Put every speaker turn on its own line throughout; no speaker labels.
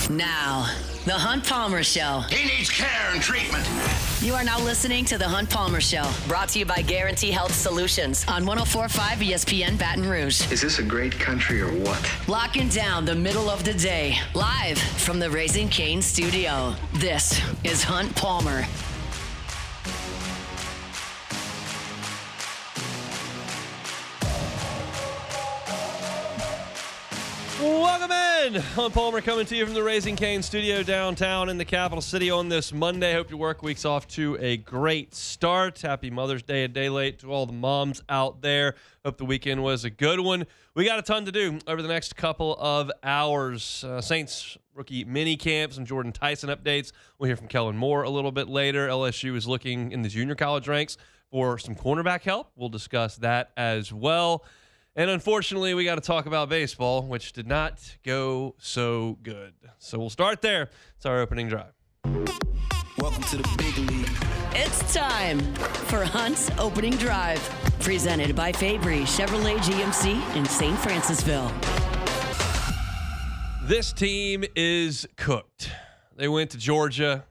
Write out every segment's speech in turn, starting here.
Now, The Hunt Palmer Show.
He needs care and treatment.
You are now listening to The Hunt Palmer Show, brought to you by Guarantee Health Solutions on 104.5 ESPN Baton Rouge.
Is this a great country or what?
Locking down the middle of the day, live from the Raising Cane studio. This is Hunt Palmer.
Welcome in. Hunt Palmer coming to you from the Raising Cane studio downtown in the capital city on this Monday. Hope your work week's off to a great start. Happy Mother's Day a day late to all the moms out there. Hope the weekend was a good one. We got a ton to do over the next couple of hours. Saints rookie mini camp, some Jordan Tyson updates. We'll hear from Kellen Moore a little bit later. LSU is looking in the junior college ranks for some cornerback help. We'll discuss that as well. And unfortunately, we got to talk about baseball, which did not go so good. So we'll start there. It's our opening drive.
Welcome to the big league.
It's time for Hunt's Opening Drive, presented by Fabry Chevrolet GMC in St. Francisville.
This team is cooked. They went to Georgia,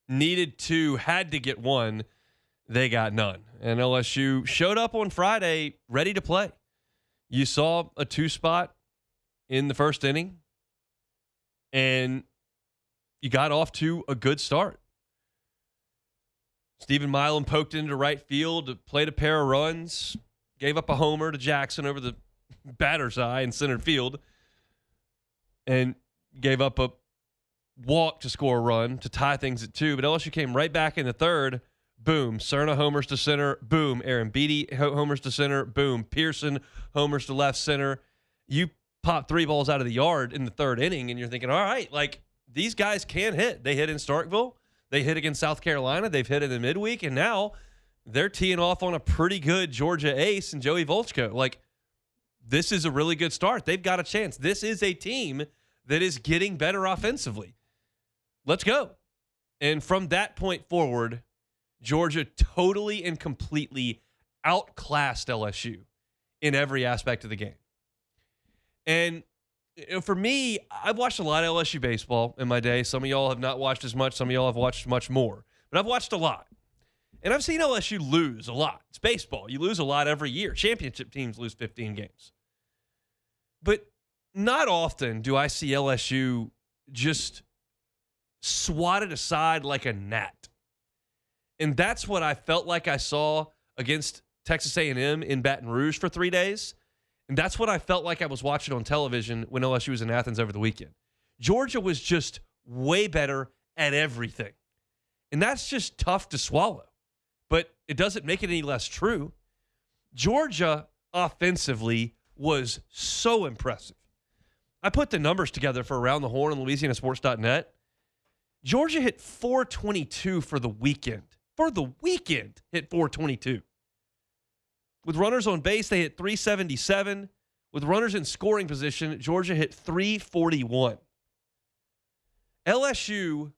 needed to, had to get one. They got none. And LSU showed up on Friday ready to play. You saw a two-spot in the first inning, and you got off to a good start. Stephen Milam poked into right field, played a pair of runs, gave up a homer to Jackson over the batter's eye in center field, and gave up a walk to score a run to tie things at 2. But LSU came right back in the third. Boom. Cerna homers to center. Boom. Aaron Beatty homers to center. Boom. Pearson homers to left center. You pop 3 balls out of the yard in the third inning, and you're thinking, all right, like, these guys can hit. They hit in Starkville. They hit against South Carolina. They've hit in the midweek, and now they're teeing off on a pretty good Georgia ace and Joey Volchko. Like, this is a really good start. They've got a chance. This is a team that is getting better offensively. Let's go. And from that point forward, Georgia totally and completely outclassed LSU in every aspect of the game. And for me, I've watched a lot of LSU baseball in my day. Some of y'all have not watched as much. Some of y'all have watched much more. But I've watched a lot. And I've seen LSU lose a lot. It's baseball. You lose a lot every year. Championship teams lose 15 games. But not often do I see LSU just swatted aside like a gnat. And that's what I felt like I saw against Texas A&M in Baton Rouge for 3 days. And that's what I felt like I was watching on television when LSU was in Athens over the weekend. Georgia was just way better at everything. And that's just tough to swallow. But it doesn't make it any less true. Georgia offensively was so impressive. I put the numbers together for Around the Horn on LouisianaSports.net. Georgia hit 422 for the weekend. For the weekend, hit 422. With runners on base, they hit 377. With runners in scoring position, Georgia hit 341. LSU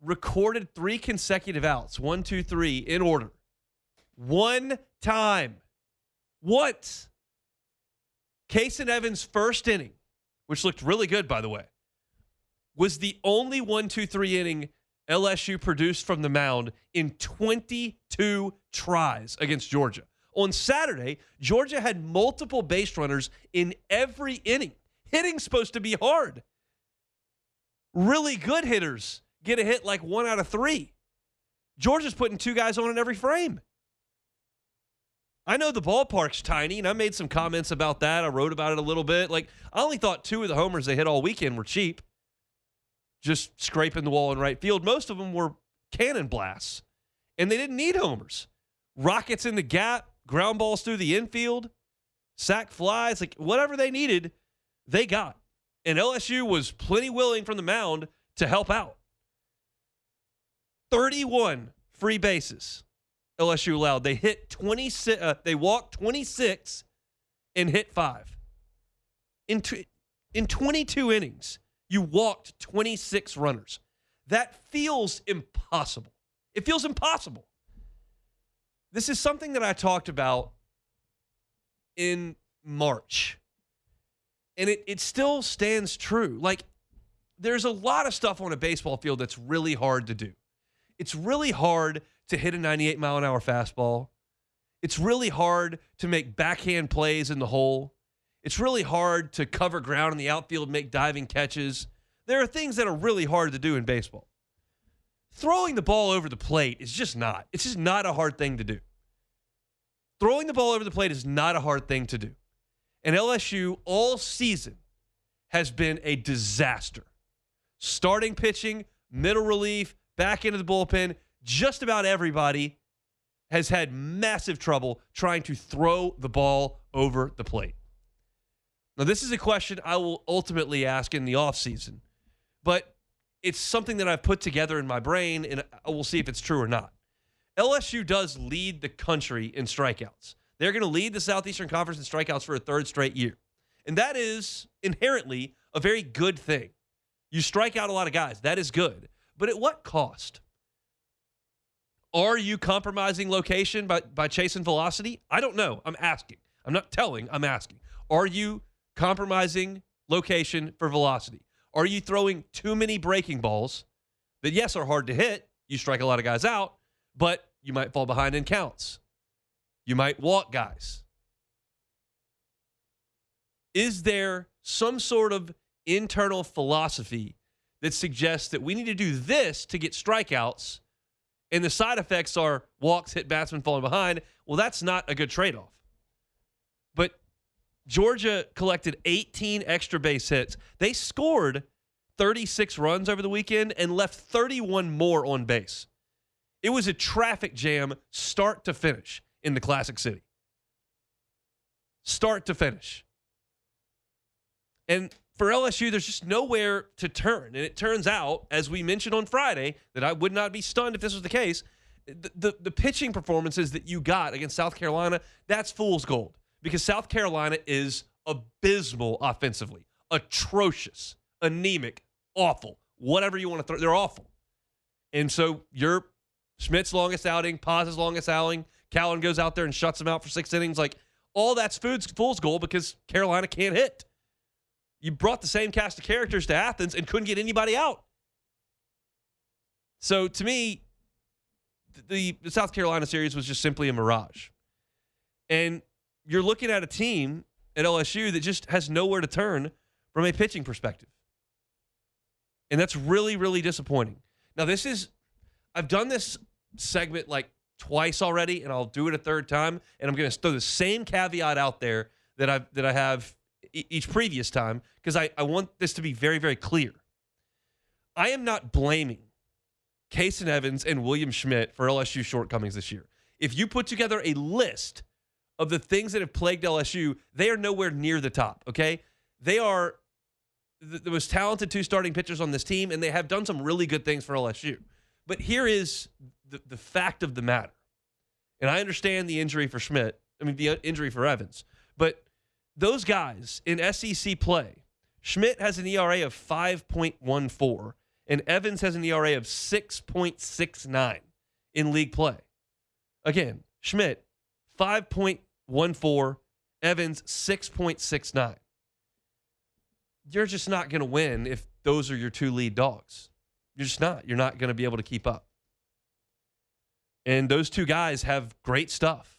recorded 3 consecutive outs, 1, 2, 3, in order. One time. Once. Kason Evans' first inning, which looked really good, by the way, was the only 1, 2, 3 inning LSU produced from the mound in 22 tries against Georgia. On Saturday, Georgia had multiple base runners in every inning. Hitting's supposed to be hard. Really good hitters get a hit like 1 out of 3. Georgia's putting 2 guys on in every frame. I know the ballpark's tiny, and I made some comments about that. I wrote about it a little bit. Like, I only thought 2 of the homers they hit all weekend were cheap. Just scraping the wall in right field. Most of them were cannon blasts, and they didn't need homers. Rockets in the gap, ground balls through the infield, sack flies, like whatever they needed, they got. And LSU was plenty willing from the mound to help out. 31 free bases LSU allowed. They hit 26. They walked 26 and hit 5. In 22 innings, you walked 26 runners. That feels impossible. It feels impossible. This is something that I talked about in March, and it still stands true. Like, there's a lot of stuff on a baseball field that's really hard to do. It's really hard to hit a 98-mile-an-hour fastball. It's really hard to make backhand plays in the hole. It's really hard to cover ground in the outfield, make diving catches. There are things that are really hard to do in baseball. Throwing the ball over the plate is just not. It's just not a hard thing to do. Throwing the ball over the plate is not a hard thing to do. And LSU all season has been a disaster. Starting pitching, middle relief, back into the bullpen, just about everybody has had massive trouble trying to throw the ball over the plate. Now, this is a question I will ultimately ask in the offseason, but it's something that I've put together in my brain, and I will see if it's true or not. LSU does lead the country in strikeouts. They're going to lead the Southeastern Conference in strikeouts for a third straight year. And that is inherently a very good thing. You strike out a lot of guys. That is good. But at what cost? Are you compromising location by chasing velocity? I don't know. I'm asking. I'm not telling. I'm asking. Are you compromising location for velocity? Are you throwing too many breaking balls that, yes, are hard to hit? You strike a lot of guys out, but you might fall behind in counts. You might walk guys. Is there some sort of internal philosophy that suggests that we need to do this to get strikeouts, and the side effects are walks, hit batsmen falling behind? Well, that's not a good trade-off. But Georgia collected 18 extra base hits. They scored 36 runs over the weekend and left 31 more on base. It was a traffic jam start to finish in the Classic City. Start to finish. And for LSU, there's just nowhere to turn. And it turns out, as we mentioned on Friday, that I would not be stunned if this was the case. The pitching performances that you got against South Carolina, that's fool's gold. Because South Carolina is abysmal offensively. Atrocious. Anemic. Awful. Whatever you want to throw. They're awful. And so you're Schmidt's longest outing, Paz's longest outing. Callan goes out there and shuts him out for 6 innings. Like, all that's fool's gold because Carolina can't hit. You brought the same cast of characters to Athens and couldn't get anybody out. So, to me, the South Carolina series was just simply a mirage. And you're looking at a team at LSU that just has nowhere to turn from a pitching perspective. And that's really, really disappointing. Now, I've done this segment like twice already, and I'll do it a third time. And I'm going to throw the same caveat out there that I have each previous time, because I want this to be very, very clear. I am not blaming Kason Evans and William Schmidt for LSU shortcomings this year. If you put together a list of the things that have plagued LSU, they are nowhere near the top, okay? They are the most talented 2 starting pitchers on this team, and they have done some really good things for LSU. But here is the fact of the matter. And I understand the injury for the injury for Evans. But those guys in SEC play, Schmidt has an ERA of 5.14, and Evans has an ERA of 6.69 in league play. Again, Schmidt, 5.14, Evans, 6.69. You're just not going to win if those are your 2 lead dogs. You're just not. You're not going to be able to keep up. And those 2 guys have great stuff.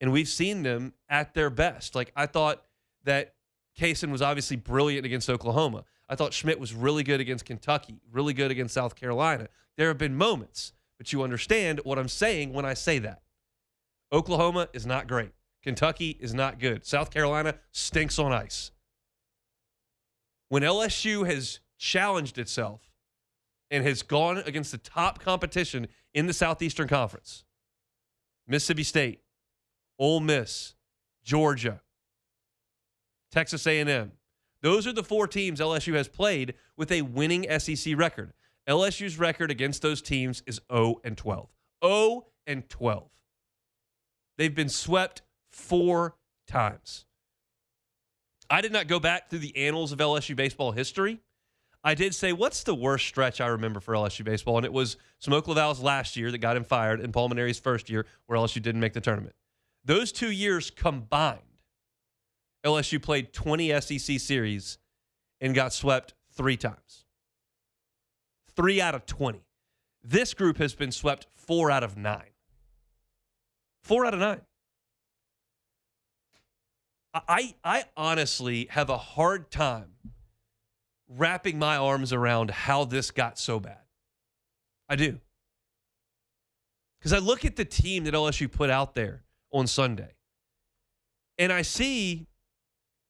And we've seen them at their best. Like, I thought that Kason was obviously brilliant against Oklahoma. I thought Schmidt was really good against Kentucky, really good against South Carolina. There have been moments, but you understand what I'm saying when I say that. Oklahoma is not great. Kentucky is not good. South Carolina stinks on ice. When LSU has challenged itself and has gone against the top competition in the Southeastern Conference, Mississippi State, Ole Miss, Georgia, Texas A&M, those are the 4 teams LSU has played with a winning SEC record. LSU's record against those teams is 0-12. 0-12. They've been swept 4 times. I did not go back through the annals of LSU baseball history. I did say, what's the worst stretch I remember for LSU baseball? And it was Smoke LaValle's last year that got him fired and Paul Maneri's first year where LSU didn't make the tournament. Those 2 years combined, LSU played 20 SEC series and got swept 3 times. 3 out of 20. This group has been swept 4 out of 9. 4 out of 9. I honestly have a hard time wrapping my arms around how this got so bad. I do. Because I look at the team that LSU put out there on Sunday, and I see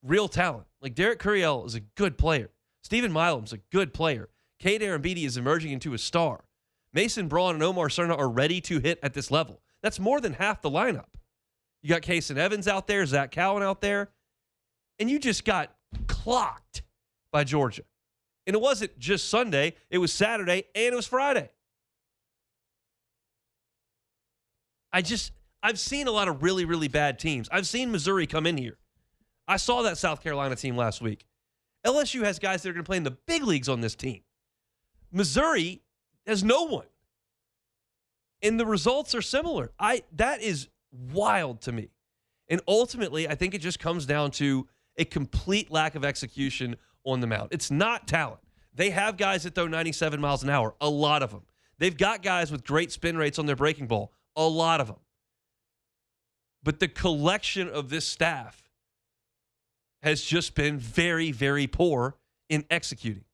real talent. Like Derek Curiel is a good player. Stephen Milam's a good player. Cade Arambidi is emerging into a star. Mason Braun and Omar Cerna are ready to hit at this level. That's more than half the lineup. You got Kason Evans out there, Zach Cowan out there, and you just got clocked by Georgia. And it wasn't just Sunday. It was Saturday and it was Friday. I've seen a lot of really, really bad teams. I've seen Missouri come in here. I saw that South Carolina team last week. LSU has guys that are going to play in the big leagues on this team. Missouri has no one. And the results are similar. That is wild to me. And ultimately, I think it just comes down to a complete lack of execution on the mound. It's not talent. They have guys that throw 97 miles an hour, a lot of them. They've got guys with great spin rates on their breaking ball, a lot of them. But the collection of this staff has just been very, very poor in executing.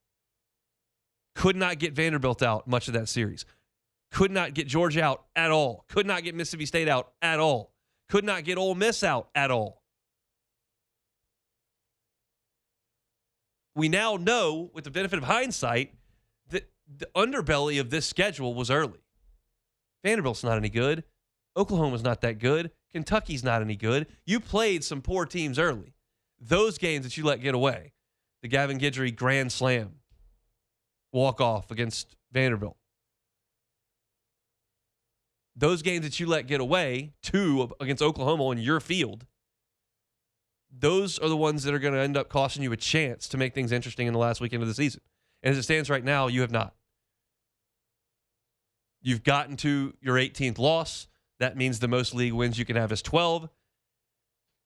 Could not get Vanderbilt out much of that series. Could not get Georgia out at all. Could not get Mississippi State out at all. Could not get Ole Miss out at all. We now know, with the benefit of hindsight, that the underbelly of this schedule was early. Vanderbilt's not any good. Oklahoma's not that good. Kentucky's not any good. You played some poor teams early. Those games that you let get away, the Gavin Guidry grand slam walk-off against Vanderbilt, those games that you let get away, 2 against Oklahoma on your field, those are the ones that are going to end up costing you a chance to make things interesting in the last weekend of the season. And as it stands right now, you have not. You've gotten to your 18th loss. That means the most league wins you can have is 12.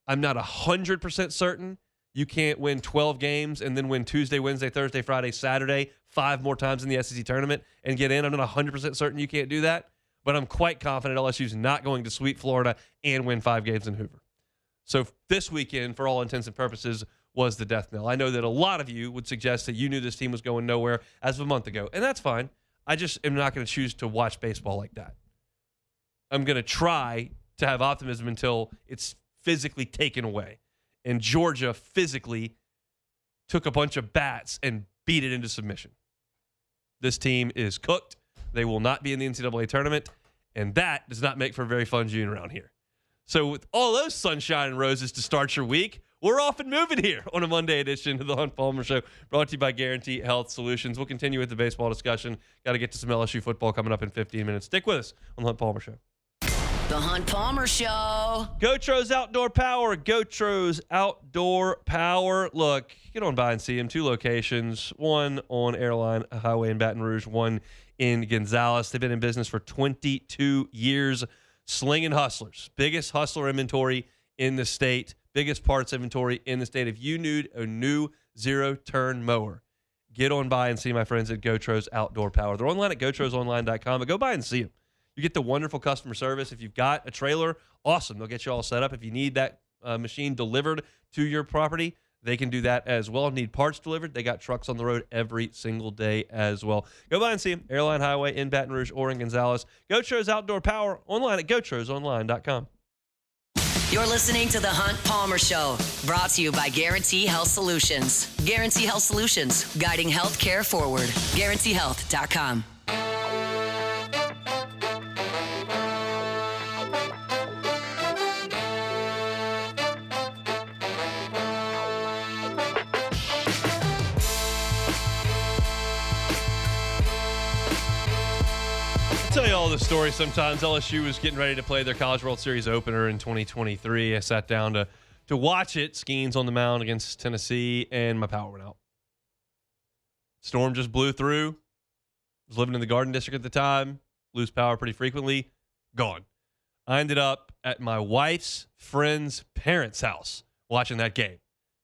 I'm not 100% certain you can't win 12 games and then win Tuesday, Wednesday, Thursday, Friday, Saturday, 5 more times in the SEC tournament and get in. I'm not 100% certain you can't do that. But I'm quite confident LSU's not going to sweep Florida and win 5 games in Hoover. So this weekend, for all intents and purposes, was the death knell. I know that a lot of you would suggest that you knew this team was going nowhere as of a month ago, and that's fine. I just am not going to choose to watch baseball like that. I'm going to try to have optimism until it's physically taken away. And Georgia physically took a bunch of bats and beat it into submission. This team is cooked. They will not be in the NCAA tournament, and that does not make for a very fun June around here. So with all those sunshine and roses to start your week, we're off and moving here on a Monday edition of the Hunt Palmer Show, brought to you by Guarantee Health Solutions. We'll continue with the baseball discussion. Got to get to some LSU football coming up in 15 minutes. Stick with us on the Hunt Palmer Show.
The Hunt Palmer Show.
Gotros Outdoor Power. Gotros Outdoor Power. Look, get on by and see them. 2 locations, one on Airline Highway in Baton Rouge, one in Gonzales. They've been in business for 22 years. Slinging hustlers. Biggest hustler inventory in the state. Biggest parts inventory in the state. If you need a new zero-turn mower, get on by and see my friends at Gotros Outdoor Power. They're online at gotrosonline.com, but go by and see them. You get the wonderful customer service. If you've got a trailer, awesome. They'll get you all set up. If you need that machine delivered to your property, they can do that as well. Need parts delivered, they got trucks on the road every single day as well. Go by and see them. Airline Highway in Baton Rouge or in Gonzales. Gotros Outdoor Power online at gotrosonline.com.
You're listening to The Hunt Palmer Show, brought to you by Guarantee Health Solutions. Guarantee Health Solutions, guiding healthcare forward. GuaranteeHealth.com.
Tell you all the story sometimes. LSU was getting ready to play their College World Series opener in 2023. I sat down to watch it. Skeens on the mound against Tennessee, and my power went out. Storm just blew through. Was living in the Garden District at the time. Lose power pretty frequently. Gone. I ended up at my wife's friend's parents' house watching that game.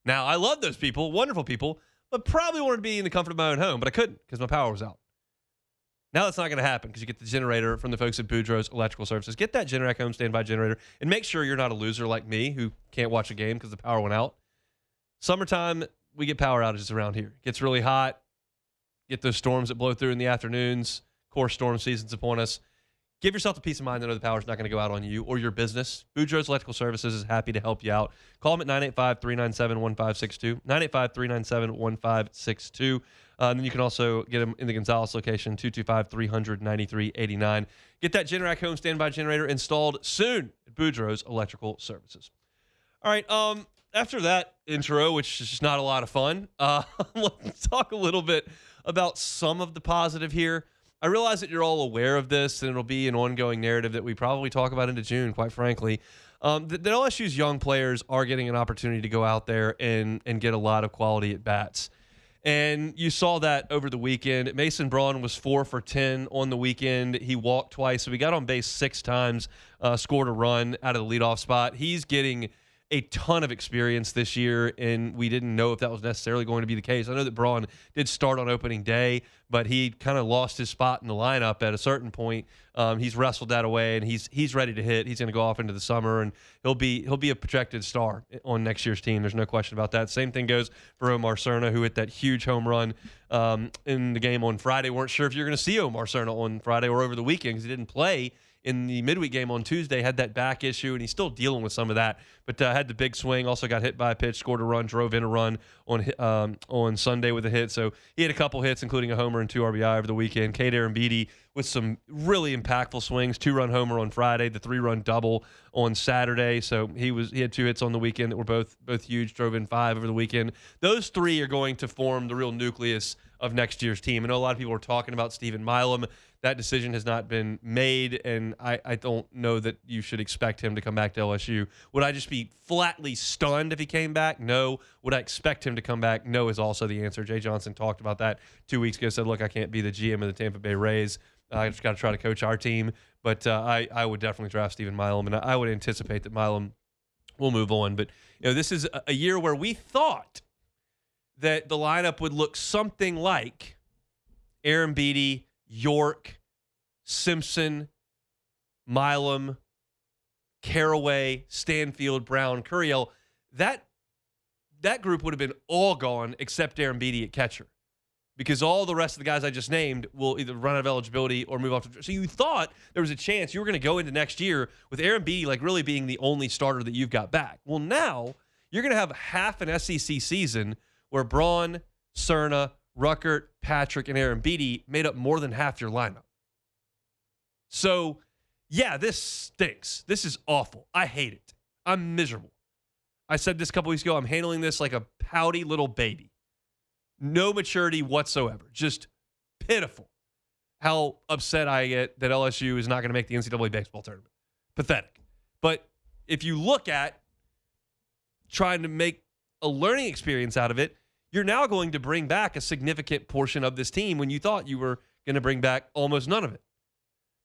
Now, I love those people, wonderful people, but probably wanted to be in the comfort of my own home, but I couldn't because my power was out. Now that's not going to happen because you get the generator from the folks at Boudreaux's Electrical Services. Get that Generac home standby generator and make sure you're not a loser like me who can't watch a game because the power went out. Summertime, we get power outages around here. It gets really hot. Get those storms that blow through in the afternoons. Of course, storm season's upon us. Give yourself the peace of mind to know the power's not going to go out on you or your business. Boudreaux's Electrical Services is happy to help you out. Call them at 985-397-1562, 985-397-1562. Then you can also get them in the Gonzales location, 225-300-9389. Get that Generac home standby generator installed soon at Boudreaux's Electrical Services. All right, after that intro, which is just not a lot of fun, let's talk a little bit about some of the positive here. I realize that you're all aware of this, and it'll be an ongoing narrative that we probably talk about into June, quite frankly. That LSU's young players are getting an opportunity to go out there and get a lot of quality at bats. And you saw that over the weekend. Mason Braun was 4 for 10 on the weekend. He walked twice, so he got on base 6 times, scored a run out of the leadoff spot. He's getting a ton of experience this year, and we didn't know if that was necessarily going to be the case. I know that Braun did start on opening day, but he kind of lost his spot in the lineup at a certain point. He's wrestled that away, and he's ready to hit. He's going to go off into the summer, and he'll be a projected star on next year's team. There's no question about that. Same thing goes for Omar Cerna, who hit that huge home run in the game on Friday. Weren't sure if you're going to see Omar Cerna on Friday or over the weekend because he didn't play in the midweek game on Tuesday, had that back issue, and he's still dealing with some of that. But had the big swing, also got hit by a pitch, scored a run, drove in a run on Sunday with a hit. So he had a couple hits, including a homer and 2 RBI over the weekend. Cade Arambidi with some really impactful swings, 2-run homer on Friday, the 3-run double on Saturday. So he had 2 hits on the weekend that were both huge, drove in 5 over the weekend. Those 3 are going to form the real nucleus of next year's team. I know a lot of people are talking about Stephen Milam. That decision has not been made, and I don't know that you should expect him to come back to LSU. Would I just be flatly stunned if he came back? No. Would I expect him to come back? No is also the answer. Jay Johnson talked about that 2 weeks ago, said, look, I can't be the GM of the Tampa Bay Rays. I just got to try to coach our team. But I would definitely draft Stephen Milam, and I would anticipate that Milam will move on. But this is a year where we thought that the lineup would look something like Arambidi, York, Simpson, Milam, Caraway, Stanfield, Brown, Curiel. That group would have been all gone except Arambidi at catcher, because all the rest of the guys I just named will either run out of eligibility or move off. So you thought there was a chance you were going to go into next year with Arambidi like really being the only starter that you've got back. Well, now you're going to have half an SEC season where Braun, Cerna, Ruckert, Patrick, and Arambidi made up more than half your lineup. So, yeah, this stinks. This is awful. I hate it. I'm miserable. I said this a couple weeks ago. I'm handling this like a pouty little baby. No maturity whatsoever. Just pitiful how upset I get that LSU is not going to make the NCAA baseball tournament. Pathetic. But if you look at trying to make a learning experience out of it, you're now going to bring back a significant portion of this team when you thought you were going to bring back almost none of it.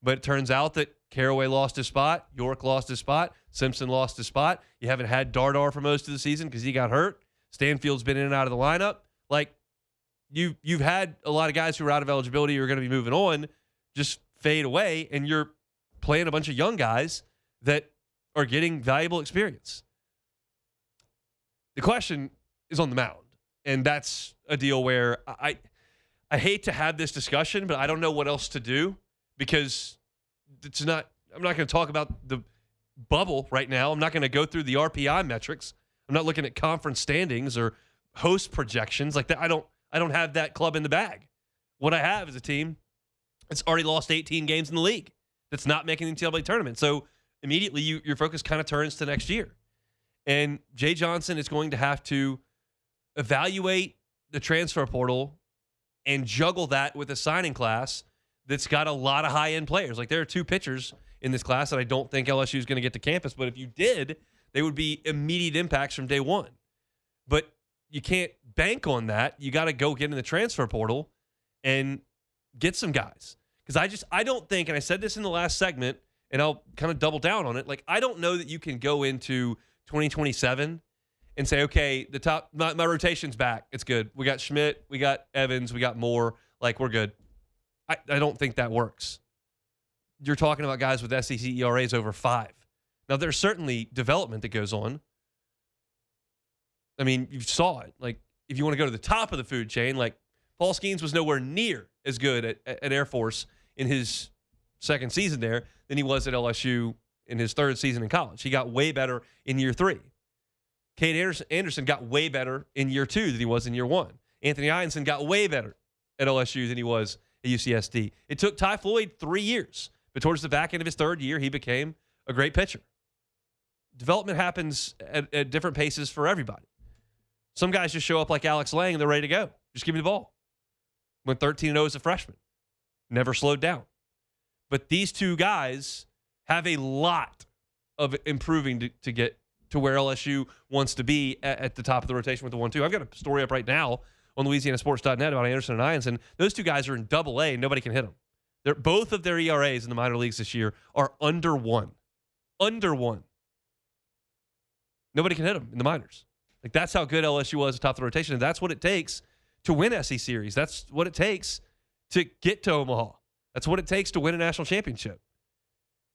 But it turns out that Caraway lost his spot, York lost his spot, Simpson lost his spot. You haven't had Dardar for most of the season because he got hurt. Stanfield's been in and out of the lineup. Like, you've had a lot of guys who are out of eligibility who are going to be moving on just fade away, and you're playing a bunch of young guys that are getting valuable experience. The question is on the mound. And that's a deal where I hate to have this discussion, but I don't know what else to do because I'm not going to talk about the bubble right now. I'm not going to go through the RPI metrics. I'm not looking at conference standings or host projections like that. I don't have that club in the bag. What I have is a team that's already lost 18 games in the league that's not making the NCAA tournament. So immediately your focus kind of turns to next year. And Jay Johnson is going to have to evaluate the transfer portal and juggle that with a signing class that's got a lot of high-end players. Like, there are 2 pitchers in this class that I don't think LSU is going to get to campus, but if you did, they would be immediate impacts from day one. But you can't bank on that. You got to go get in the transfer portal and get some guys. Because I don't think, and I said this in the last segment, and I'll kind of double down on it, like, I don't know that you can go into 2027 and say, okay, my rotation's back. It's good. We got Schmidt, we got Evans, we got Moore. Like, we're good. I don't think that works. You're talking about guys with SEC ERAs over 5. Now, there's certainly development that goes on. I mean, you saw it. Like, if you want to go to the top of the food chain, like, Paul Skeens was nowhere near as good at Air Force in his second season there than he was at LSU in his third season in college. He got way better in year 3. Cade Anderson got way better in year 2 than he was in year 1. Anthony Ianson got way better at LSU than he was at UCSD. It took Ty Floyd 3 years, but towards the back end of his third year, he became a great pitcher. Development happens at different paces for everybody. Some guys just show up like Alex Lang and they're ready to go. Just give me the ball. Went 13-0 as a freshman. Never slowed down. But these two guys have a lot of improving to get to where LSU wants to be at the top of the rotation with the 1-2. I've got a story up right now on LouisianaSports.net about Anderson and Ianson. Those two guys are in Double-A, and nobody can hit them. Both of their ERAs in the minor leagues this year are under 1. Under 1. Nobody can hit them in the minors. Like, that's how good LSU was atop the rotation, and that's what it takes to win SEC Series. That's what it takes to get to Omaha. That's what it takes to win a national championship.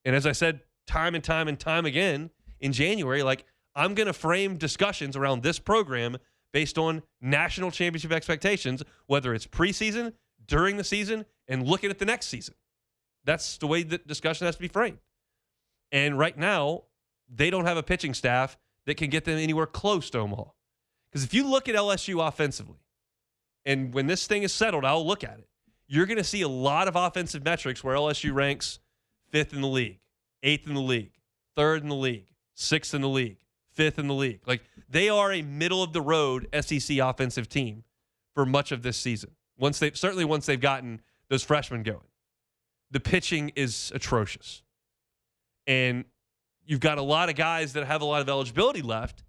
And as I said time and time and time again in January, like, I'm going to frame discussions around this program based on national championship expectations, whether it's preseason, during the season, and looking at the next season. That's the way the discussion has to be framed. And right now, they don't have a pitching staff that can get them anywhere close to Omaha. Because if you look at LSU offensively, and when this thing is settled, I'll look at it, you're going to see a lot of offensive metrics where LSU ranks 5th in the league, 8th in the league, 3rd in the league, 6th in the league, 5th in the league. Like, they are a middle-of-the-road SEC offensive team for much of this season. Once they've gotten those freshmen going. The pitching is atrocious. And you've got a lot of guys that have a lot of eligibility left,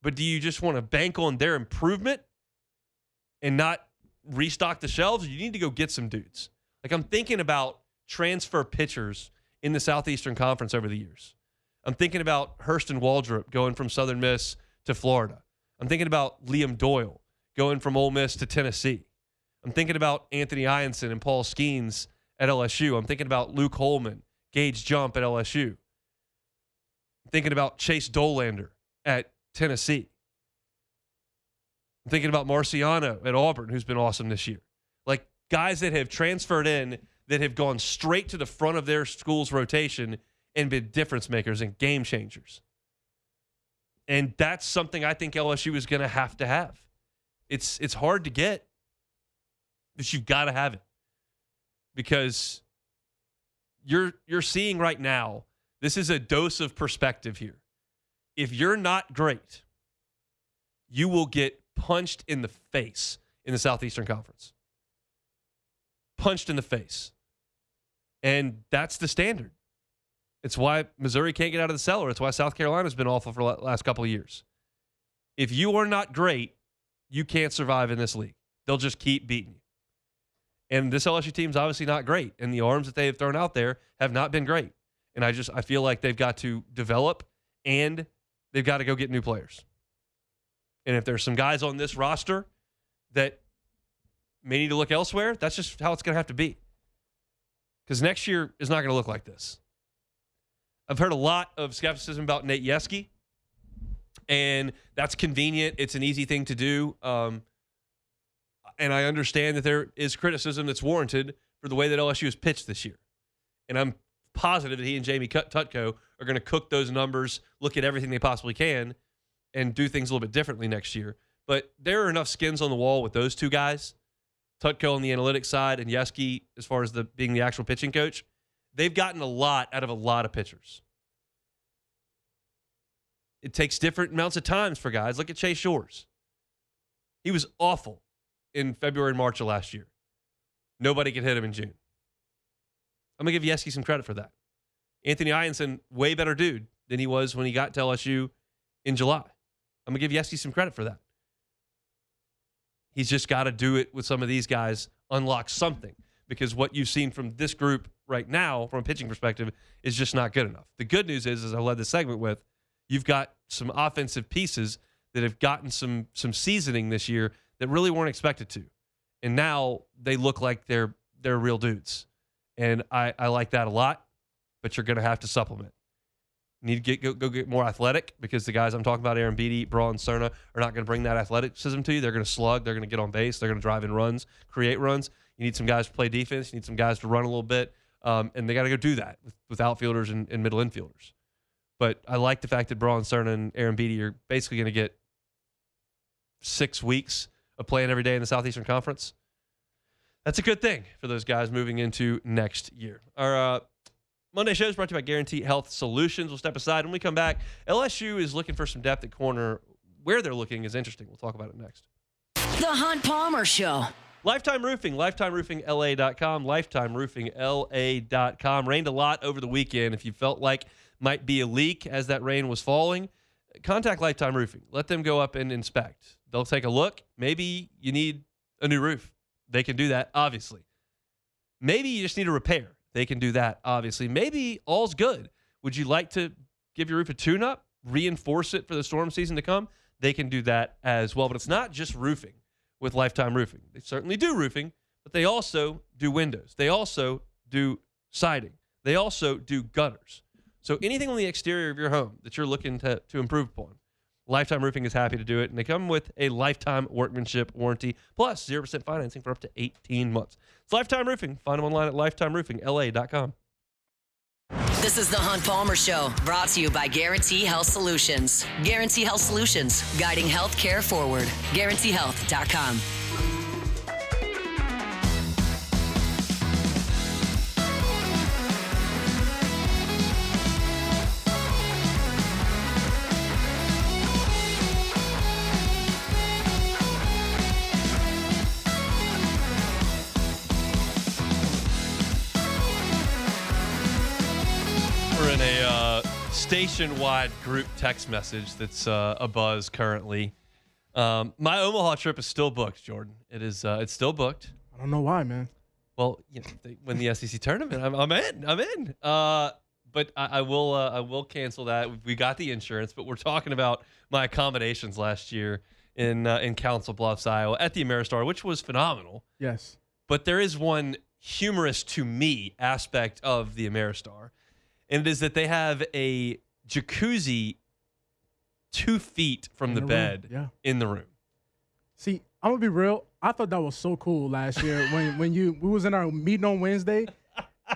but do you just want to bank on their improvement and not restock the shelves? Or you need to go get some dudes. Like, I'm thinking about transfer pitchers in the Southeastern Conference over the years. I'm thinking about Hurston Waldrop going from Southern Miss to Florida. I'm thinking about Liam Doyle going from Ole Miss to Tennessee. I'm thinking about Anthony Ianson and Paul Skeens at LSU. I'm thinking about Luke Holman, Gage Jump at LSU. I'm thinking about Chase Dolander at Tennessee. I'm thinking about Marciano at Auburn, who's been awesome this year. Like, guys that have transferred in that have gone straight to the front of their school's rotation and been difference makers and game changers. And that's something I think LSU is going to have. It's hard to get, but you've got to have it. Because you're seeing right now, this is a dose of perspective here. If you're not great, you will get punched in the face in the Southeastern Conference. Punched in the face. And that's the standard. It's why Missouri can't get out of the cellar. It's why South Carolina's been awful for the last couple of years. If you are not great, you can't survive in this league. They'll just keep beating you. And this LSU team's obviously not great. And the arms that they have thrown out there have not been great. And I feel like they've got to develop and they've got to go get new players. And if there's some guys on this roster that may need to look elsewhere, that's just how it's going to have to be. Because next year is not going to look like this. I've heard a lot of skepticism about Nate Yeske, and that's convenient. It's an easy thing to do. And I understand that there is criticism that's warranted for the way that LSU has pitched this year. And I'm positive that he and Jamie Tutko are going to cook those numbers, look at everything they possibly can, and do things a little bit differently next year. But there are enough skins on the wall with those two guys, Tutko on the analytics side and Yeske as far as being the actual pitching coach. They've gotten a lot out of a lot of pitchers. It takes different amounts of times for guys. Look at Chase Shores. He was awful in February and March of last year. Nobody could hit him in June. I'm going to give Yeske some credit for that. Anthony Ianson, way better dude than he was when he got to LSU in July. I'm going to give Yeske some credit for that. He's just got to do it with some of these guys, unlock something. Because what you've seen from this group right now, from a pitching perspective, is just not good enough. The good news is, as I led this segment with, you've got some offensive pieces that have gotten some seasoning this year that really weren't expected to. And now they look like they're they're real dudes. And I like that a lot, but you're going to have to supplement. Need to go get more athletic because the guys I'm talking about, Aaron Beatty, Braun Cerna, are not going to bring that athleticism to you. They're going to slug. They're going to get on base. They're going to drive in runs, create runs. You need some guys to play defense. You need some guys to run a little bit. And they got to go do that with outfielders and middle infielders. But I like the fact that Braun Cerna and Aaron Beatty are basically going to get 6 weeks of playing every day in the Southeastern Conference. That's a good thing for those guys moving into next year. Our Monday show is brought to you by Guarantee Health Solutions. We'll step aside. When we come back, LSU is looking for some depth at corner. Where they're looking is interesting. We'll talk about it next.
The Hunt Palmer Show.
Lifetime Roofing, lifetimeroofingla.com, lifetimeroofingla.com. Rained a lot over the weekend. If you felt like might be a leak as that rain was falling, contact Lifetime Roofing. Let them go up and inspect. They'll take a look. Maybe you need a new roof. They can do that, obviously. Maybe you just need a repair. They can do that, obviously. Maybe all's good. Would you like to give your roof a tune-up, reinforce it for the storm season to come? They can do that as well. But it's not just roofing with Lifetime Roofing. They certainly do roofing, but they also do windows. They also do siding. They also do gutters. So anything on the exterior of your home that you're looking to improve upon, Lifetime Roofing is happy to do it, and they come with a lifetime workmanship warranty plus 0% financing for up to 18 months. It's Lifetime Roofing. Find them online at lifetimeroofingla.com.
This is the Hunt Palmer Show, brought to you by Guarantee Health Solutions. Guarantee Health Solutions, guiding healthcare forward. GuaranteeHealth.com.
In a station-wide group text message that's a buzz currently. My Omaha trip is still booked, Jordan. It's still booked.
I don't know why, man.
Well, they win the SEC tournament. I'm in. But I will cancel that. We got the insurance, but we're talking about my accommodations last year in Council Bluffs, Iowa, at the Ameristar, which was phenomenal.
Yes.
But there is one humorous to me aspect of the Ameristar. And it is that they have a jacuzzi 2 feet from the bed in the room.
See, I'm gonna be real. I thought that was so cool last year when we was in our meeting on Wednesday,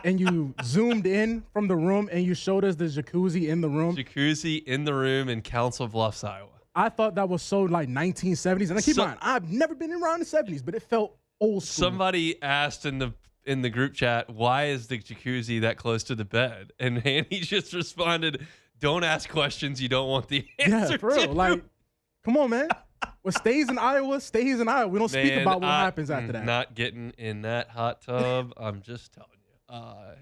and you zoomed in from the room and you showed us the jacuzzi in the room.
Jacuzzi in the room in Council Bluffs, Iowa.
I thought that was so like 1970s. And keep in mind, I've never been around the 70s, but it felt old school.
Somebody asked in the group chat, why is the jacuzzi that close to the bed? And Hanny just responded, don't ask questions you don't want the answer
yeah, for real.
to.
Like, come on, man. What stays in Iowa, stays in Iowa. We don't speak about what happens after that.
Not getting in that hot tub. I'm just telling you.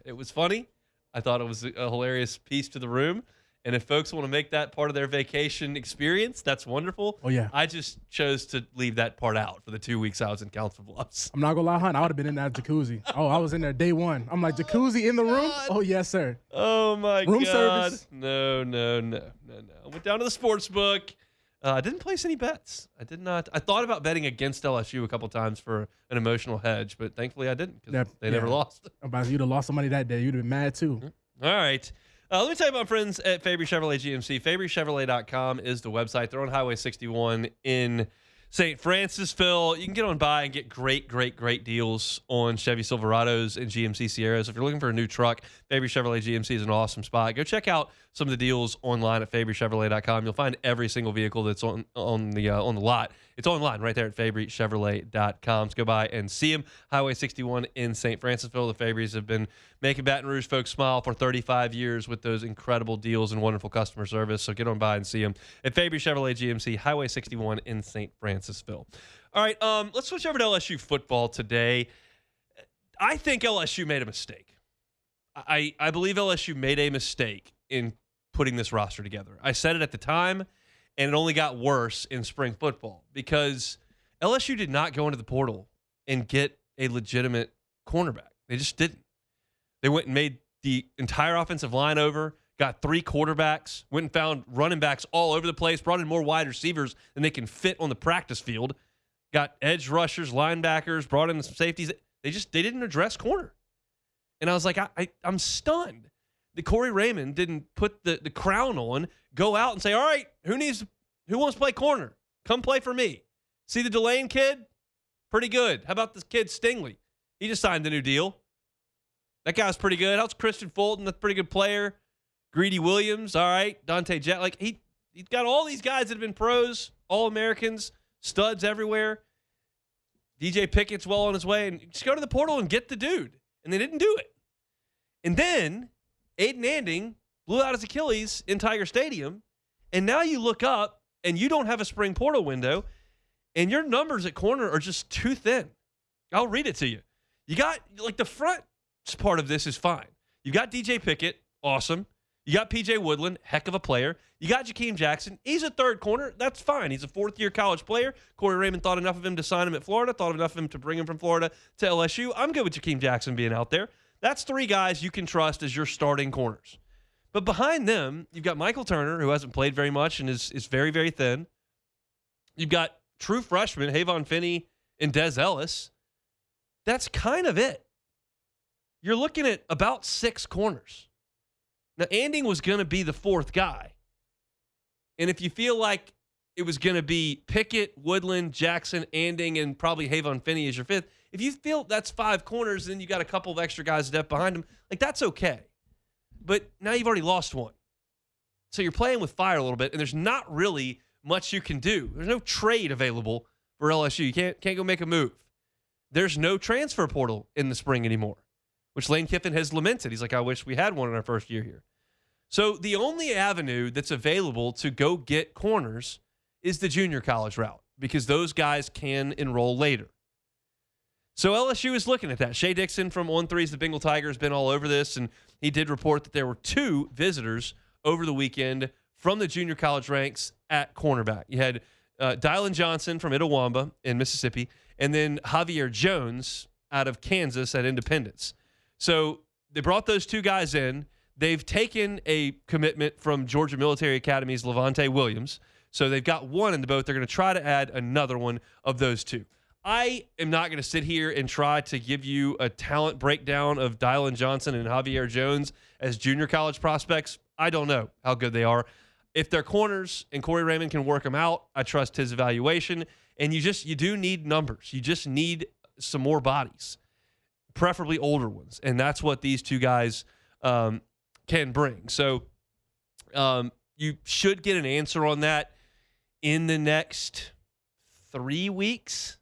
It was funny. I thought it was a hilarious piece to the room. And if folks want to make that part of their vacation experience, that's wonderful.
Oh, yeah.
I just chose to leave that part out for the 2 weeks I was in Council Bluffs.
I'm not going to lie, hon. I would have been in that jacuzzi. Oh, I was in there day one. I'm like, jacuzzi in the room? Oh, yes, sir.
Oh, my God.
Room service?
No. I went down to the sports book. I didn't place any bets. I did not. I thought about betting against LSU a couple times for an emotional hedge, but thankfully I didn't because they never lost.
About you'd have lost some money that day. You'd have been mad, too.
All right. Let me tell you about my friends at Fabry Chevrolet GMC. FabryChevrolet.com is the website. They're on Highway 61 in St. Francisville. You can get on by and get great deals on Chevy Silverados and GMC Sierras. If you're looking for a new truck, Fabry Chevrolet GMC is an awesome spot. Go check out some of the deals online at FabryChevrolet.com. You'll find every single vehicle that's on the lot. It's online right there at FabryChevrolet.com. So go by and see them. Highway 61 in St. Francisville. The Fabrys have been making Baton Rouge folks smile for 35 years with those incredible deals and wonderful customer service. So get on by and see them at Fabry Chevrolet GMC, Highway 61 in St. Francisville. All right, let's switch over to LSU football today. I think LSU made a mistake. I believe LSU made a mistake in putting this roster together. I said it at the time, and it only got worse in spring football because LSU did not go into the portal and get a legitimate cornerback. They just didn't. They went and made the entire offensive line over, got 3 quarterbacks, went and found running backs all over the place, brought in more wide receivers than they can fit on the practice field, got edge rushers, linebackers, brought in some safeties. They didn't address corner. And I was like, I'm stunned that Corey Raymond didn't put the crown on, go out and say, all right, who wants to play corner? Come play for me. See the Delane kid? Pretty good. How about this kid Stingley? He just signed a new deal. That guy's pretty good. How's Christian Fulton? That's a pretty good player. Greedy Williams, all right. Dante Jet. Like, he's got all these guys that have been pros, All-Americans, studs everywhere. DJ Pickett's well on his way. And just go to the portal and get the dude. And they didn't do it. And then Aiden Anding blew out his Achilles in Tiger Stadium. And now you look up and you don't have a spring portal window. And your numbers at corner are just too thin. I'll read it to you. You got, like, the front part of this is fine. You got DJ Pickett, awesome. You got PJ Woodland, heck of a player. You got Jakeem Jackson. He's a third corner. That's fine. He's a fourth-year college player. Corey Raymond thought enough of him to sign him at Florida, thought enough of him to bring him from Florida to LSU. I'm good with Jakeem Jackson being out there. That's three guys you can trust as your starting corners. But behind them, you've got Michael Turner, who hasn't played very much and is very, very thin. You've got true freshmen, Havon Finney and Des Ellis. That's kind of it. You're looking at about 6 corners. Now, Anding was going to be the fourth guy. And if you feel like it was going to be Pickett, Woodland, Jackson, Anding, and probably Havon Finney as your fifth, if you feel that's 5 corners, then you got a couple of extra guys depth behind them, like, that's okay. But now you've already lost one. So you're playing with fire a little bit, and there's not really much you can do. There's no trade available for LSU. You can't go make a move. There's no transfer portal in the spring anymore, which Lane Kiffin has lamented. He's like, I wish we had one in our first year here. So the only avenue that's available to go get corners is the junior college route, because those guys can enroll later. So LSU is looking at that. Shea Dixon from On Three's The Bengal Tiger has been all over this, and he did report that there were 2 visitors over the weekend from the junior college ranks at cornerback. You had Dylan Johnson from Itawamba in Mississippi, and then Javier Jones out of Kansas at Independence. So they brought those 2 guys in. They've taken a commitment from Georgia Military Academy's Levante Williams. So they've got one in the boat. They're going to try to add another one of those 2. I am not going to sit here and try to give you a talent breakdown of Dylan Johnson and Javier Jones as junior college prospects. I don't know how good they are. If they're corners and Corey Raymond can work them out, I trust his evaluation. And you do need numbers. You just need some more bodies, preferably older ones. And that's what these 2 guys can bring. So you should get an answer on that in the next 3 weeks,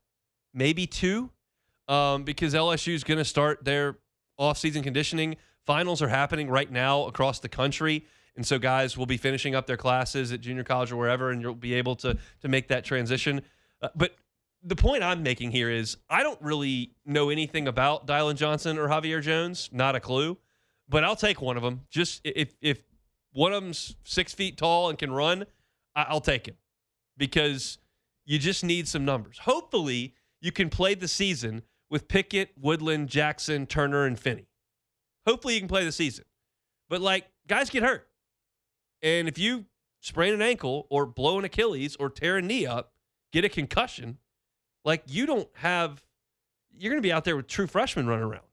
maybe 2, because LSU is going to start their off-season conditioning. Finals are happening right now across the country. And so guys will be finishing up their classes at junior college or wherever, and you'll be able to make that transition. But the point I'm making here is I don't really know anything about Dylan Johnson or Javier Jones, not a clue, but I'll take one of them. Just if one of them's 6 feet tall and can run, I'll take him, because you just need some numbers. Hopefully you can play the season with Pickett, Woodland, Jackson, Turner, and Finney. Hopefully you can play the season. But, like, guys get hurt. And if you sprain an ankle or blow an Achilles or tear a knee up, get a concussion, like, you're going to be out there with true freshmen running around.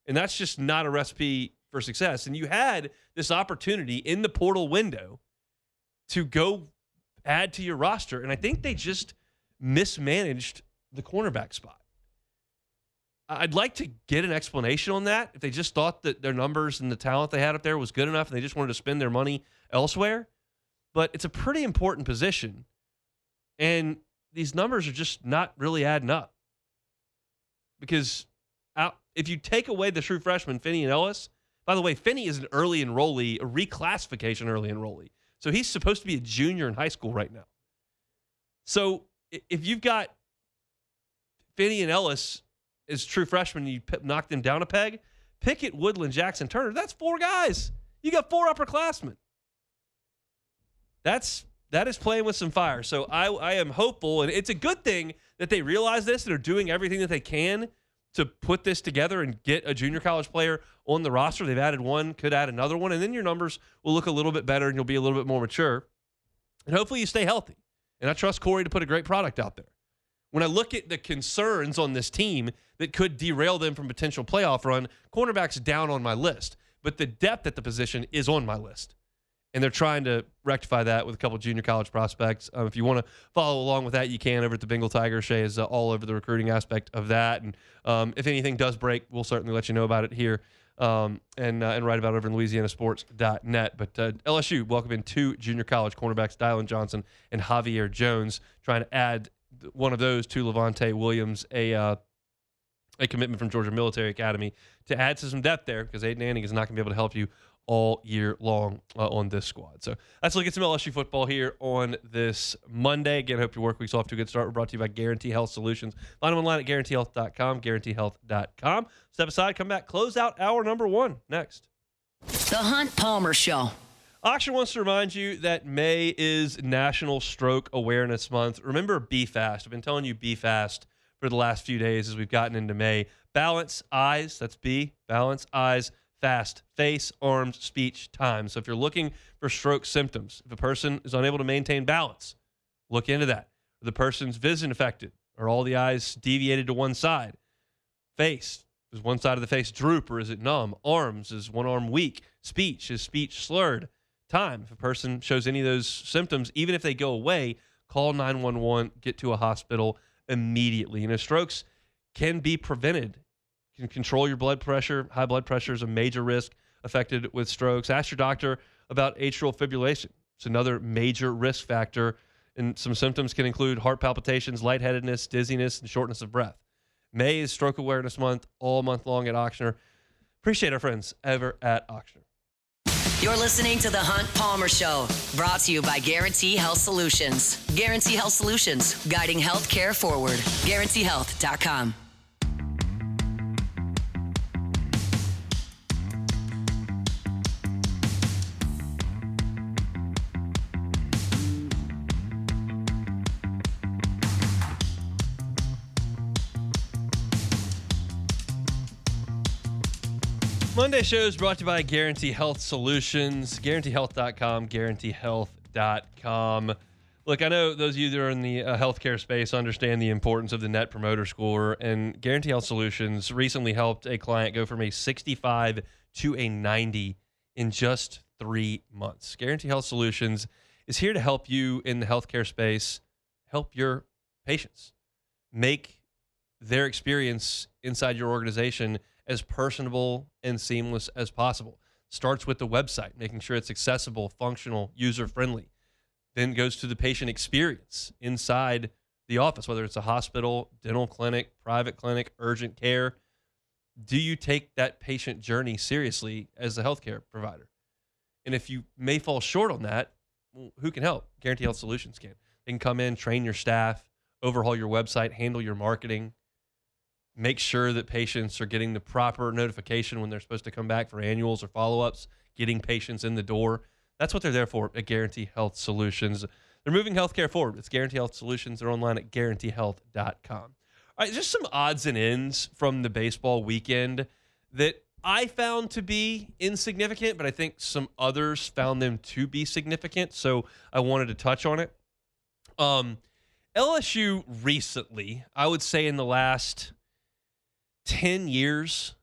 And that's just not a recipe for success. And you had this opportunity in the portal window to go add to your roster. And I think they just mismanaged the cornerback spot. I'd like to get an explanation on that. If they just thought that their numbers and the talent they had up there was good enough and they just wanted to spend their money elsewhere. But it's a pretty important position. And these numbers are just not really adding up. Because if you take away the true freshmen, Finney and Ellis, by the way, Finney is an early enrollee, a reclassification early enrollee. So he's supposed to be a junior in high school right now. So if you've got Finney and Ellis as true freshmen, you knock them down a peg, Pickett, Woodland, Jackson, Turner, that's 4 guys. You got 4 upperclassmen. That is playing with some fire. So I am hopeful, and it's a good thing that they realize this and are doing everything that they can to put this together and get a junior college player on the roster. They've added one, could add another one, and then your numbers will look a little bit better and you'll be a little bit more mature. And hopefully you stay healthy. And I trust Corey to put a great product out there. When I look at the concerns on this team that could derail them from potential playoff run, cornerback's down on my list. But the depth at the position is on my list. And they're trying to rectify that with a couple of junior college prospects. If you want to follow along with that, you can over at the Bengal Tiger. Shay is all over the recruiting aspect of that. And if anything does break, we'll certainly let you know about it here and write about it over in LouisianaSports.net. But LSU welcoming 2 junior college cornerbacks, Dylan Johnson and Javier Jones, trying to add one of those to Levante Williams, a commitment from Georgia Military Academy, to add to some depth there, because Aiden Anning is not going to be able to help you all year long on this squad. So let's look at some LSU football here on this Monday. Again, I hope your work week's off to a good start. We're brought to you by Guarantee Health Solutions. Find them online at guaranteehealth.com, guaranteehealth.com. Step aside, come back, close out hour number 1 next.
The Hunt Palmer Show.
Auction wants to remind you that May is National Stroke Awareness Month. Remember, be fast. I've been telling you be fast for the last few days as we've gotten into May. Balance, eyes, that's B, balance, eyes, fast, face, arms, speech, time. So if you're looking for stroke symptoms, if a person is unable to maintain balance, look into that. If the person's vision affected, are all the eyes deviated to one side? Face, is one side of the face droop or is it numb? Arms, is one arm weak? Speech, is speech slurred? Time, if a person shows any of those symptoms, even if they go away, call 911, get to a hospital immediately. Strokes can be prevented. You can control your blood pressure. High blood pressure is a major risk affected with strokes. Ask your doctor about atrial fibrillation. It's another major risk factor, and some symptoms can include heart palpitations, lightheadedness, dizziness, and shortness of breath. May is Stroke Awareness Month, all month long at Auctioner. Appreciate our friends ever at Auctioner.
You're listening to The Hunt Palmer Show, brought to you by Guarantee Health Solutions. Guarantee Health Solutions, guiding healthcare forward. GuaranteeHealth.com.
Monday show is brought to you by Guarantee Health Solutions, GuaranteeHealth.com, GuaranteeHealth.com. Look, I know those of you that are in the healthcare space understand the importance of the Net Promoter Score, and Guarantee Health Solutions recently helped a client go from a 65 to a 90 in just 3 months. Guarantee Health Solutions is here to help you in the healthcare space, help your patients, make their experience inside your organization as personable and seamless as possible. Starts with the website, making sure it's accessible, functional, user-friendly. Then goes to the patient experience inside the office, whether it's a hospital, dental clinic, private clinic, urgent care. Do you take that patient journey seriously as a healthcare provider? And if you may fall short on that, well, who can help? Guarantee Health Solutions can. They can come in, train your staff, overhaul your website, handle your marketing, make sure that patients are getting the proper notification when they're supposed to come back for annuals or follow-ups, getting patients in the door. That's what they're there for at Guarantee Health Solutions. They're moving healthcare forward. It's Guarantee Health Solutions. They're online at guaranteehealth.com. All right, just some odds and ends from the baseball weekend that I found to be insignificant, but I think some others found them to be significant, so I wanted to touch on it. LSU recently, I would say in the last 10 years,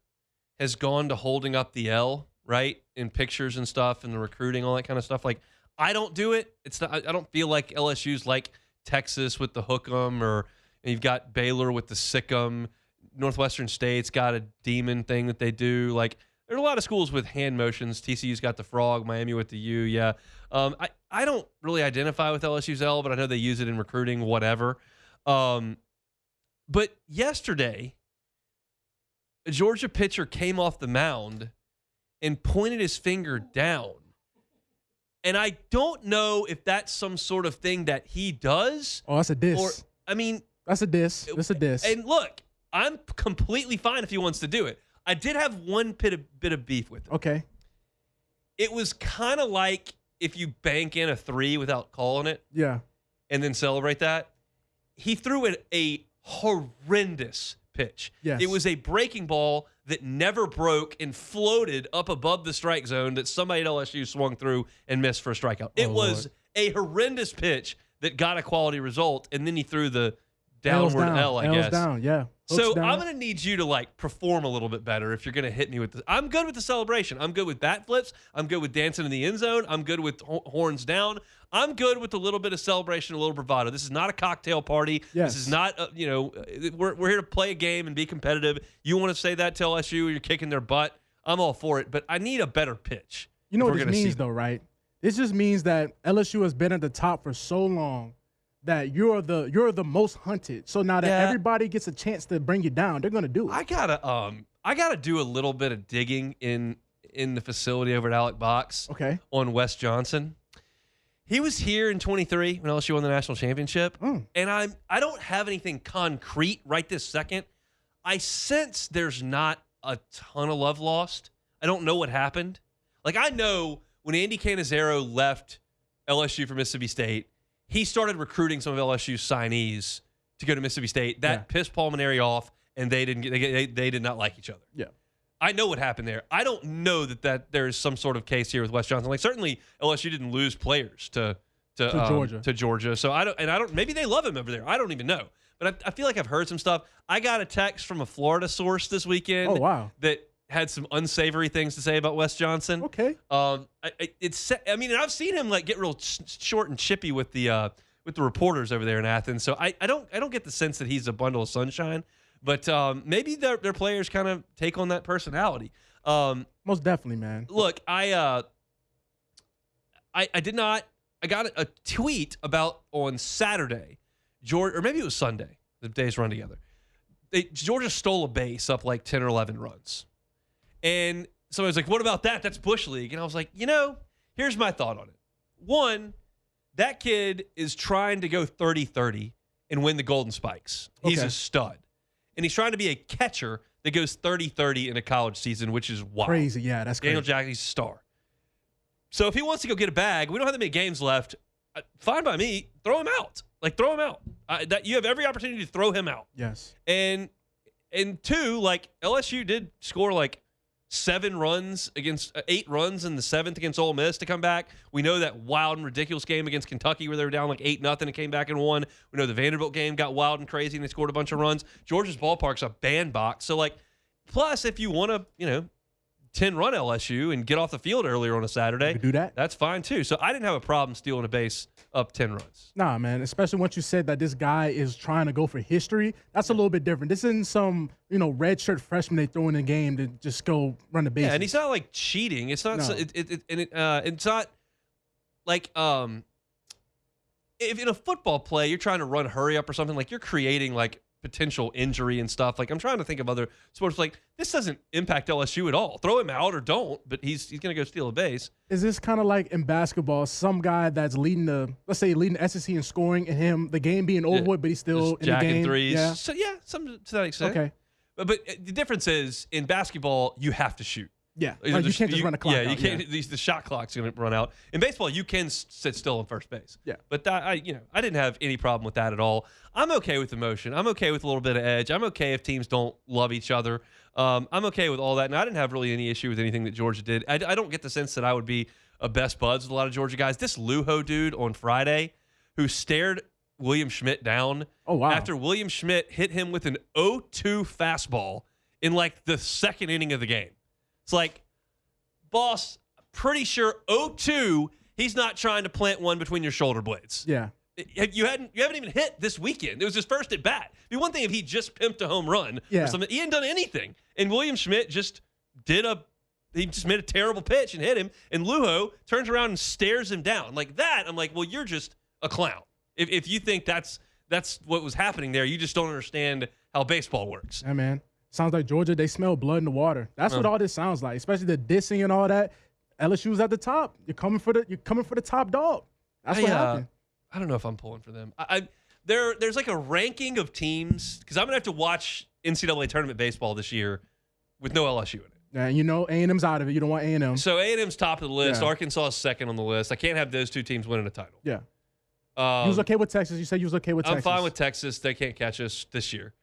has gone to holding up the L, right? In pictures and stuff and the recruiting, all that kind of stuff. Like, I don't do it. It's not, I don't feel like LSU's like Texas with the hook 'em, or you've got Baylor with the sick 'em. Northwestern State's got a demon thing that they do. Like, there's a lot of schools with hand motions. TCU's got the frog, Miami with the U, yeah. I don't really identify with LSU's L, but I know they use it in recruiting, whatever. But yesterday, a Georgia pitcher came off the mound and pointed his finger down. And I don't know if that's some sort of thing that he does.
Oh, that's a diss.
Or, I mean,
that's a diss. That's a diss.
And look, I'm completely fine if he wants to do it. I did have one bit of beef with it.
Okay.
It was kind of like if you bank in a 3 without calling it.
Yeah.
And then celebrate that. He threw it a horrendous pitch.
Yes.
It was a breaking ball that never broke and floated up above the strike zone that somebody at LSU swung through and missed for a strikeout. It was a horrendous pitch that got a quality result, and then he threw the downward L, I
L's
guess.
down, yeah.
So
Hooks down.
I'm going to need you to like perform a little bit better if you're going to hit me with this. I'm good with the celebration. I'm good with bat flips. I'm good with dancing in the end zone. I'm good with horns down. I'm good with a little bit of celebration, a little bravado. This is not a cocktail party.
Yes.
This is not, we're here to play a game and be competitive. You want to say that to LSU, you're kicking their butt. I'm all for it, but I need a better pitch.
You know what this means, though, right? This just means that LSU has been at the top for so long that you're the most hunted. So now that everybody gets a chance to bring you down, they're gonna do it.
I gotta do a little bit of digging in the facility over at Alec Box.
Okay.
On Wes Johnson. He was here in 23 when LSU won the national championship, and I don't have anything concrete right this second. I sense there's not a ton of love lost. I don't know what happened. Like, I know when Andy Cannizzaro left LSU for Mississippi State, he started recruiting some of LSU's signees to go to Mississippi State. That pissed Paul Maneri off, and they did not like each other. Yeah. I know what happened there. I don't know that there is some sort of case here with Wes Johnson. Like, certainly LSU didn't lose players to Georgia. So I don't. Maybe they love him over there. I don't even know. But I feel like I've heard some stuff. I got a text from a Florida source this weekend.
Oh, wow.
That had some unsavory things to say about Wes Johnson.
Okay.
And I've seen him like get real short and chippy with the reporters over there in Athens. So I don't get the sense that he's a bundle of sunshine. But maybe their players kind of take on that personality.
Most definitely, man.
Look, I did not. I got a tweet about on Saturday, Georgia, or maybe it was Sunday. The days run together. Georgia stole a base up like 10 or 11 runs. And somebody was like, what about that? That's Bush League. And I was like, here's my thought on it. One, that kid is trying to go 30-30 and win the Golden Spikes. He's a stud. And he's trying to be a catcher that goes 30-30 in a college season, which is wild.
Crazy, yeah, that's crazy.
Daniel Jackson's a star. So if he wants to go get a bag, we don't have that many games left. Fine by me. Throw him out. Throw him out. You have every opportunity to throw him out.
Yes.
And two, like, LSU did score like 8 runs in the 7th against Ole Miss to come back. We know that wild and ridiculous game against Kentucky where they were down like 8-0 and came back and won. We know the Vanderbilt game got wild and crazy and they scored a bunch of runs. Georgia's ballpark's a bandbox. So, like, plus if you want to, 10-run LSU and get off the field earlier on a Saturday,
do that.
That's fine too. So I didn't have a problem stealing a base up 10 runs.
Nah, man. Especially once you said that this guy is trying to go for history, that's a little bit different. This isn't some red shirt freshman they throw in the game to just go run the bases.
Yeah, and he's not like cheating. It's not. No. It's not like if in a football play you're trying to run hurry up or something, like you're creating like potential injury and stuff. Like I'm trying to think of other sports. Like this doesn't impact LSU at all. Throw him out or don't, but he's going to go steal a base.
Is this kind of like in basketball, some guy that's leading the SEC in scoring and the game being over with, but he's still in the game?
Threes.
Yeah.
So some to that extent.
Okay.
But the difference is in basketball, you have to shoot.
Yeah, like you can't just run a clock out.
You can't. Yeah. The shot clock's going to run out. In baseball, you can sit still on first base.
Yeah.
But I didn't have any problem with that at all. I'm okay with emotion. I'm okay with a little bit of edge. I'm okay if teams don't love each other. I'm okay with all that. And I didn't have really any issue with anything that Georgia did. I don't get the sense that I would be a best buds with a lot of Georgia guys. This Lujo dude on Friday who stared William Schmidt down.
Oh, wow.
After William Schmidt hit him with an 0-2 fastball in like the second inning of the game. It's like, boss, pretty sure 0-2, he's not trying to plant one between your shoulder blades.
Yeah.
You haven't even hit this weekend. It was his first at bat. It'd be one thing if he just pimped a home run or something. He hadn't done anything. And William Schmidt just made a terrible pitch and hit him. And Lujo turns around and stares him down. Like that, I'm like, well, you're just a clown. If you think that's what was happening there, you just don't understand how baseball works.
Yeah, man. Sounds like Georgia, they smell blood in the water. That's what all this sounds like, especially the dissing and all that. LSU's at the top. You're coming for the top dog. That's what happened.
I don't know if I'm pulling for them. There's like a ranking of teams because I'm gonna have to watch NCAA tournament baseball this year with no LSU in it.
Yeah, A&M's out of it. You don't want A&M.
So A&M's top of the list.
Yeah.
Arkansas is second on the list. I can't have those two teams winning a title.
Yeah. You was okay with Texas. You said you was okay with Texas.
I'm fine with Texas. They can't catch us this year.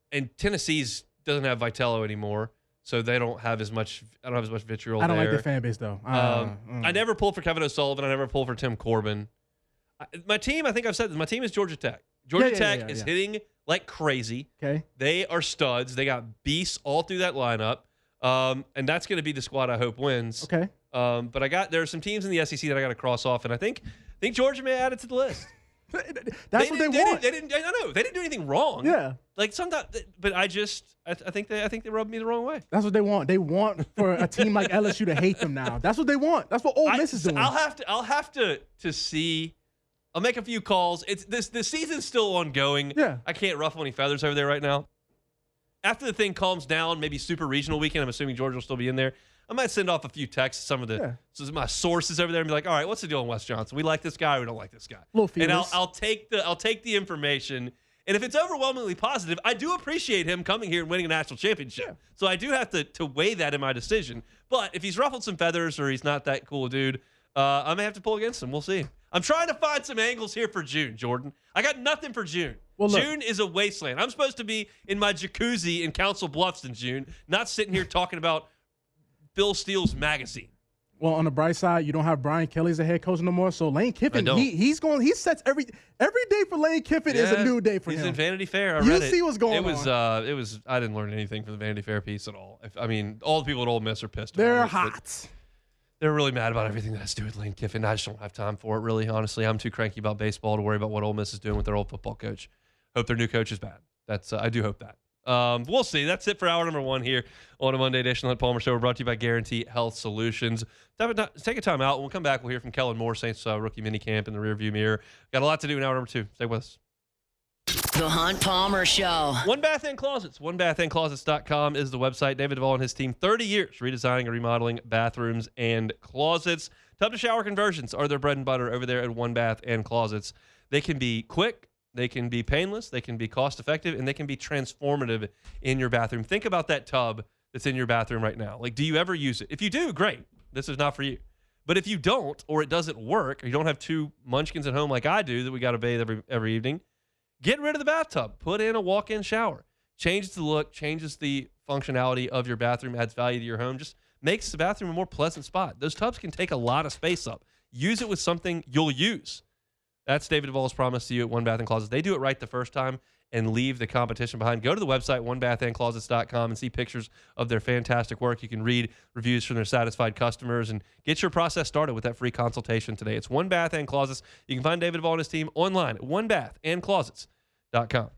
And Tennessee's doesn't have Vitello anymore, so they don't have as much. I don't have as much vitriol.
I don't
there.
like their fan base though.
I never pulled for Kevin O'Sullivan. I never pulled for Tim Corbin. My team, I think I've said this. My team is Georgia Tech. Georgia Tech is hitting like crazy.
Okay.
They are studs. They got beasts all through that lineup. And that's going to be the squad I hope wins.
Okay.
But there are some teams in the SEC that I got to cross off, and I think Georgia may add it to the list.
That's what they want.
They didn't do anything wrong.
Yeah.
Like sometimes, but I think they rubbed me the wrong way.
That's what they want. They want for a team like LSU to hate them now. That's what they want. That's what Ole Miss is doing.
I'll have to see. I'll make a few calls. The season's still ongoing.
Yeah.
I can't ruffle any feathers over there right now. After the thing calms down, maybe Super Regional weekend, I'm assuming Georgia will still be in there. I might send off a few texts to some of my sources over there and be like, all right, what's the deal in West Johnson? We like this guy or we don't like this guy. And I'll take the information. And if it's overwhelmingly positive, I do appreciate him coming here and winning a national championship. Yeah. So I do have to weigh that in my decision. But if he's ruffled some feathers or he's not that cool a dude, I may have to pull against him. We'll see. I'm trying to find some angles here for June, Jordan. I got nothing for June. Well, June is a wasteland. I'm supposed to be in my jacuzzi in Council Bluffs in June, not sitting here talking about Phil Steele's magazine.
Well, on the bright side, you don't have Brian Kelly as the head coach no more. So Lane Kiffin, he sets every day for Lane Kiffin is a new day for him.
He's in Vanity Fair. I read it.
See what's going
on. It was. I didn't learn anything from the Vanity Fair piece at all. All the people at Ole Miss are pissed.
They're hot.
They're really mad about everything that has to do with Lane Kiffin. I just don't have time for it, really, honestly. I'm too cranky about baseball to worry about what Ole Miss is doing with their old football coach. Hope their new coach is bad. I do hope that. We'll see. That's it for hour number 1 here on a Monday edition of the Hunt Palmer Show. We're brought to you by Guarantee Health Solutions. Take a time out. When we come back, we'll hear from Kellen Moore, Saints rookie minicamp in the rearview mirror. Got a lot to do in hour number 2. Stay with us.
The Hunt Palmer Show.
One Bath and Closets. OneBathAndClosets.com is the website. David Duvall and his team, 30 years redesigning and remodeling bathrooms and closets. Tub to shower conversions are their bread and butter over there at One Bath and Closets. They can be quick, they can be painless, they can be cost effective, and they can be transformative in your bathroom. Think about that tub that's in your bathroom right now. Like, do you ever use it? If you do, great. This is not for you. But if you don't, or it doesn't work, or you don't have 2 munchkins at home like I do that we got to bathe every evening, get rid of the bathtub. Put in a walk-in shower. Changes the look, changes the functionality of your bathroom, adds value to your home, just makes the bathroom a more pleasant spot. Those tubs can take a lot of space up. Use it with something you'll use. That's David Duvall's promise to you at One Bath and Closets. They do it right the first time and leave the competition behind. Go to the website, onebathandclosets.com, and see pictures of their fantastic work. You can read reviews from their satisfied customers and get your process started with that free consultation today. It's One Bath and Closets. You can find David Duvall and his team online at onebathandclosets.com.